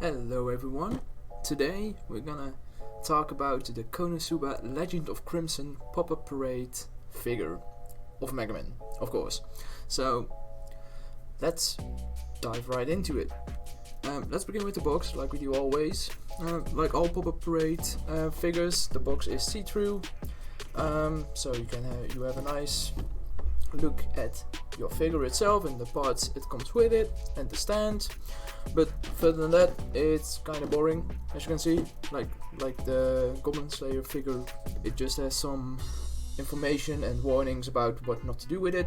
Hello everyone, today we're gonna talk about the Konosuba Legend of Crimson pop-up parade figure of Megumin, of course. So let's dive right into it. Let's begin with the box, like we do always. Like all pop-up parade figures, the box is see-through, so you have a nice look at your figure itself and the parts it comes with it and the stand. But further than that, it's kind of boring, as you can see. Like the Goblin Slayer figure, it just has some information and warnings about what not to do with it.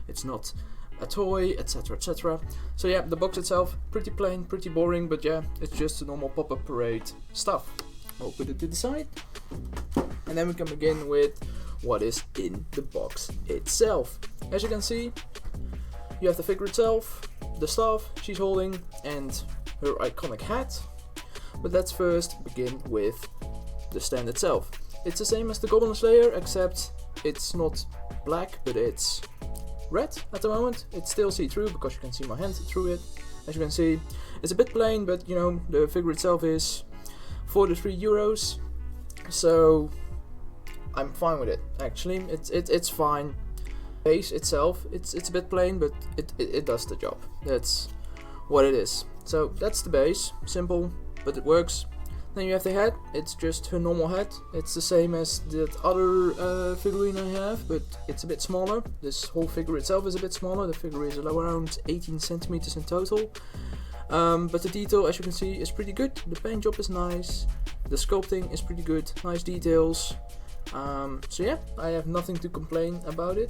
It's not a toy, etc, etc. So yeah, the box itself, pretty plain, pretty boring, but yeah, it's just a normal pop-up parade stuff. I'll put it to the side, and then we can begin with what is in the box itself. As you can see, you have the figure itself, the staff she's holding, and her iconic hat. But let's first begin with the stand itself. It's the same as the Goblin Slayer, except it's not black, but it's red at the moment. It's still see-through because you can see my hand through it. As you can see, it's a bit plain, but you know, the figure itself is 43 euros, so I'm fine with it. Actually, it's fine. Base itself, it's a bit plain, but it does the job. That's what it is. So that's the base, simple, but it works. Then you have the head. It's just her normal head. It's the same as that other figurine I have, but it's a bit smaller. This whole figure itself is a bit smaller. The figure is around 18 centimeters in total. But the detail, as you can see, is pretty good. The paint job is nice. The sculpting is pretty good. Nice details. So yeah, I have nothing to complain about it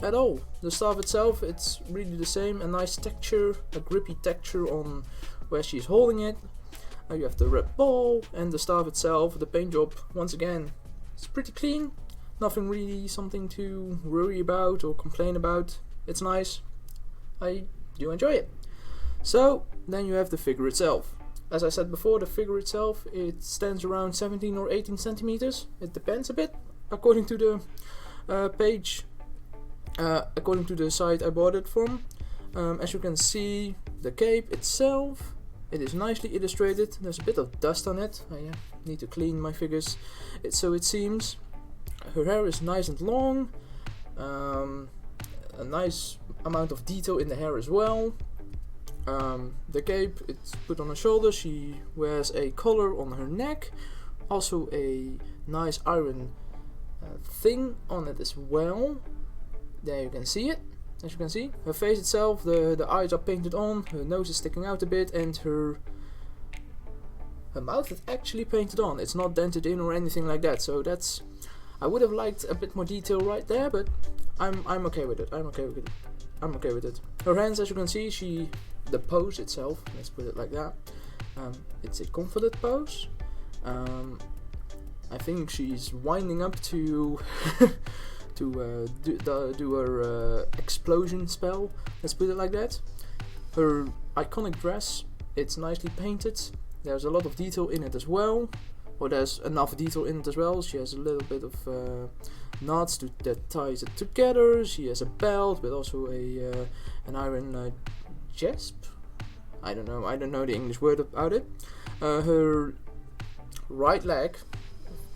at all. The staff itself, it's really the same. A nice texture, a grippy texture on where she's holding it. You have the red ball and the staff itself. The paint job, once again, it's pretty clean. Nothing really something to worry about or complain about. It's nice. I do enjoy it. So then you have the figure itself. As I said before, the figure itself, it stands around 17 or 18 centimeters. It depends a bit, according to the page, according to the site I bought it from. As you can see, the cape itself, it is nicely illustrated. There's a bit of dust on it. I need to clean my figures. So it seems. Her hair is nice and long. A nice amount of detail in the hair as well. The cape, it's put on her shoulder. She wears a collar on her neck, also a nice iron thing on it as well. There you can see it. As you can see, her face itself, the eyes are painted on, her nose is sticking out a bit, and her mouth is actually painted on. It's not dented in or anything like that, so that's, I would have liked a bit more detail right there, but I'm okay with it. I'm okay with it. Her hands, as you can see, the pose itself, let's put it like that, it's a confident pose. I think she's winding up to do her explosion spell, let's put it like that. Her iconic dress, it's nicely painted. There's a lot of detail in it as well, or there's enough detail in it as well. She has a little bit of knots that ties it together. She has a belt, but also an iron jesp. I don't know the English word about it. Her right leg,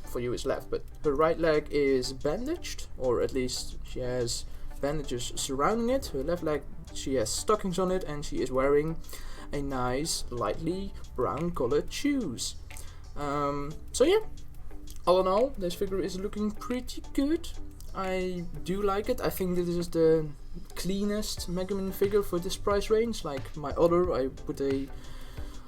for you is left, but her right leg is bandaged, or at least she has bandages surrounding it. Her left leg, she has stockings on it, and she is wearing a nice lightly brown colored shoes. So yeah, all in all, this figure is looking pretty good. I do like it. I think this is the cleanest Megumin figure for this price range. Like my other, I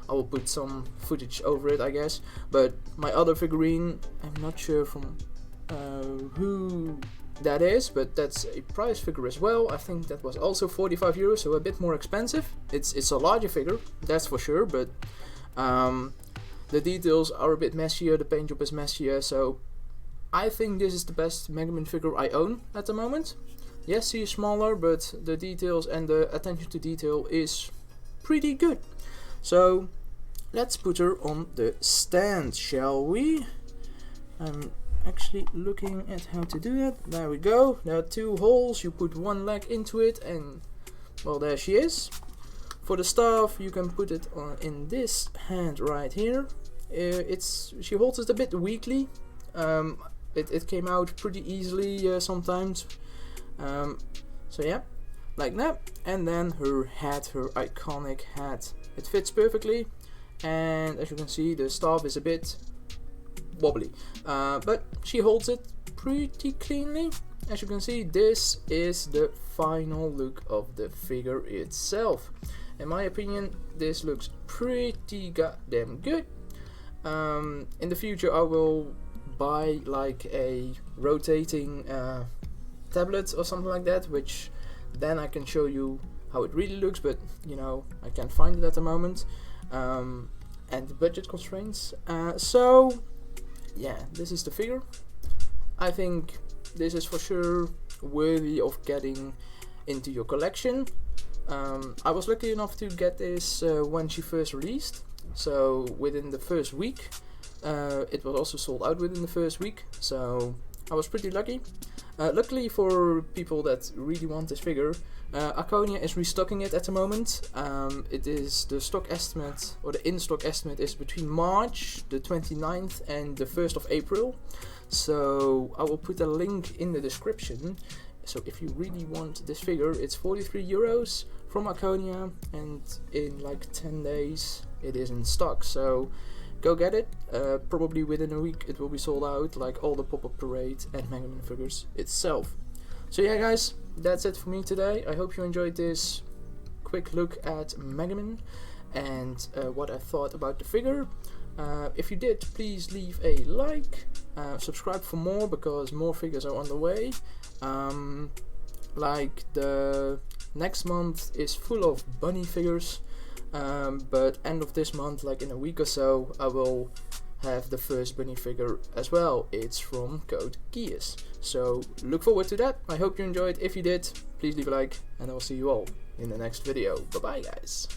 will put some footage over it, I guess. But my other figurine, I'm not sure from who that is, but that's a price figure as well. I think that was also 45 euros, so a bit more expensive. It's a larger figure, that's for sure, but the details are a bit messier, the paint job is messier, so I think this is the best Megumin figure I own at the moment. Yes, she is smaller, but the details and the attention to detail is pretty good. So let's put her on the stand, shall we? I'm actually looking at how to do that. There we go. There are two holes. You put one leg into it and, well, there she is. For the staff, you can put it in this hand right here. She holds it a bit weakly. It came out pretty easily sometimes. So yeah, like that. And then her hat, her iconic hat. It fits perfectly. And as you can see, the staff is a bit wobbly. But she holds it pretty cleanly. As you can see, this is the final look of the figure itself. In my opinion, this looks pretty goddamn good. In the future, I will buy like a rotating tablet or something like that, which then I can show you how it really looks, but you know, I can't find it at the moment, and the budget constraints. So yeah, this is the figure. I think this is for sure worthy of getting into your collection. I was lucky enough to get this when she first released, so within the first week. It was also sold out within the first week, so I was pretty lucky. Luckily for people that really want this figure, Archonia is restocking it at the moment. It is the stock estimate, or the in-stock estimate is between March the 29th and the 1st of April. So I will put a link in the description. So if you really want this figure, it's 43 euros from Archonia, and in like 10 days it is in stock. So go get it. Probably within a week it will be sold out, like all the Pop-Up Parade and Megumin figures itself. So yeah guys, that's it for me today. I hope you enjoyed this quick look at Megumin and what I thought about the figure. If you did, please leave a like, subscribe for more, because more figures are on the way. Like the next month is full of bunny figures. But end of this month, like in a week or so, I will have the first bunny figure as well. It's from Code Geass. So look forward to that. I hope you enjoyed. If you did, please leave a like, and I'll see you all in the next video. Bye bye guys.